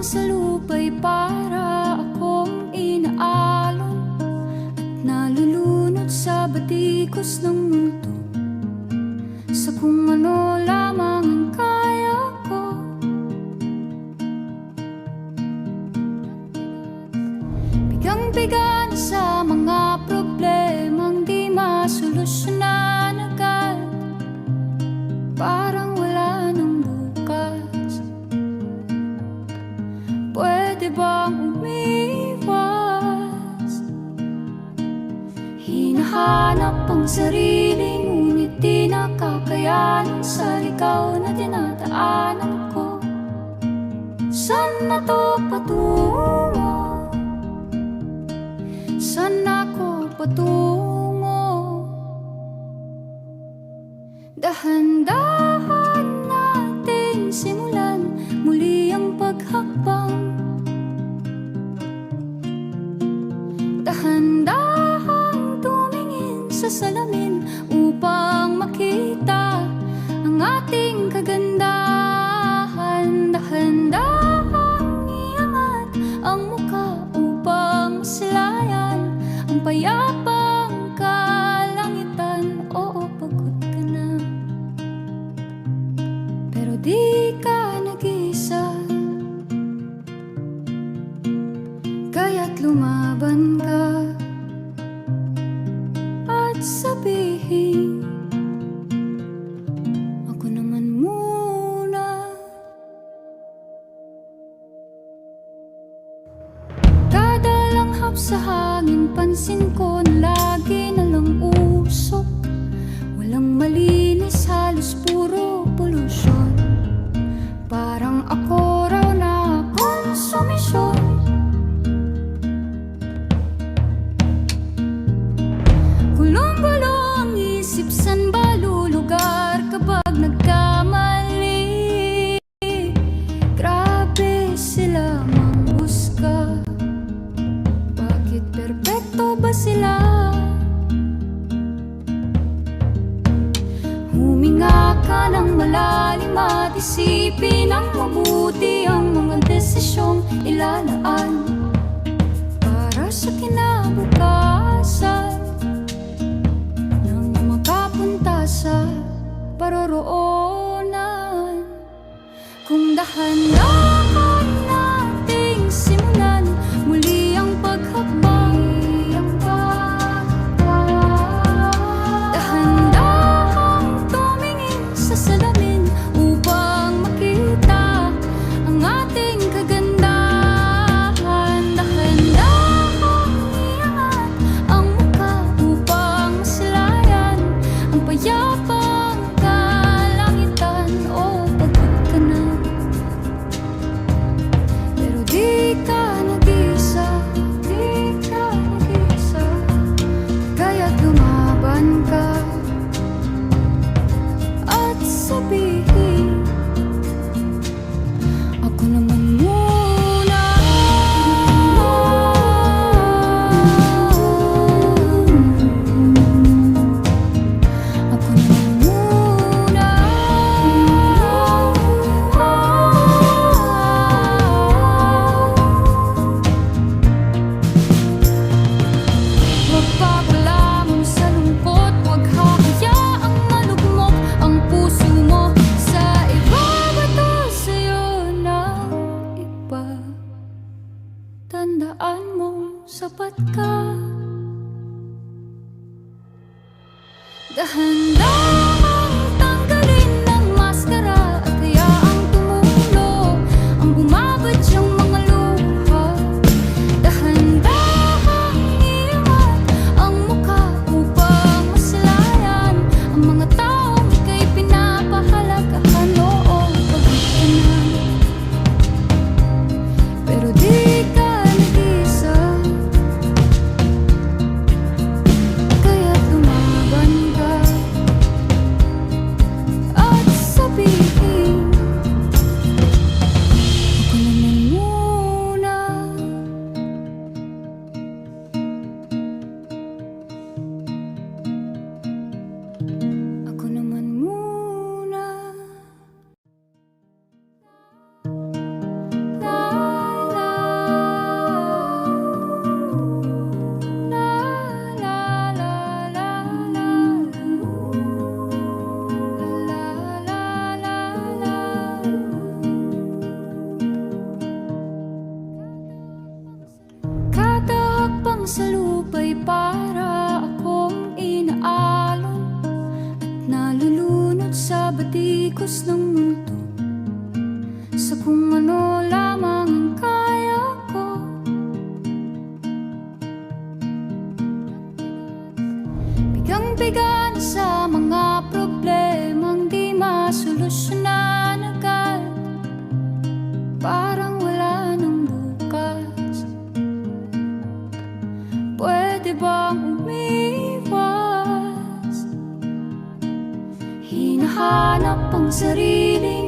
sa lupa'y para akong inaalon at nalulunod sa batikos ng mundo, sa kung ano lamang ang kaya ko. Bigang-biga na sa mga problemang di masolusyonan agad, parang wala nang bukas. Pwede bang umiwas? Hinahanap ang sarili, ngunit di nakakayanan sa ligaw na dinadaanan ko. Saan na to patungo? Saan ako patungo? Dahan-dahan nating simulan muli ang paghakbang. Dahan-dahang tumingin sa salamin upang makita ang ating kagandahan. Dahan-dahang iangat ang mukha upang masilayan ang payapang kalangitan. Oo, pagod ka na, pero di ka nag-isa, kaya't lumaban ka at sabihin, ako naman muna. Kada langhap sa hangin, pansin ko na lagi na lang usok. Walang malinis, halos puro polusyon. Parang ako raw na konsumisyon. Gulong-gulo ang isip, san ba lulugar kapag nagkamali? Grabe sila manghusga, bakit perpekto ba sila? Huminga ka ng malalim at isipin ng mabuti ang mga desisyong ilalaan para sa kinabukasan, nang makapunta sa paroroonan. Kung dahan-dahan nating simulan muli ang paghakbang, dahan-dahang tumingin sa salamin upang makita ang ating kagandahan. Dahan-dahang iangat ang mukha upang masilayan ang payapang kalangitan. Oh, pagod ka na, pero di ka nag-isa, di ka nag-isa, kaya't lumaban ka at sabihin, ako naman muna. Ako naman muna. Huwag papalamon sa lungkot, huwag hahayaang malugmok ang puso mo sa iba. Bato sa'yo ng iba, tandaan mong sapat ka. Dahan-dahang tanggalin ng maskara at hayaang tumulo ang bumabadyang mga luha. Dahan-dahang iangat ang mukha upang masilayan ang mga taong ika'y pinapahalagahan. Oo, pagod ka na, pero di ka nag-isa, kaya't lumaban ka sa lupa'y para akong inaalon at nalulunod sa batikos ng mundo, sa kung ano lamang ang kaya ko. Bigang-biga na sa mga problemang di masolusyonan agad, parang wala nang bukas. Pwede bang umiwas? Hinahanap ang sariling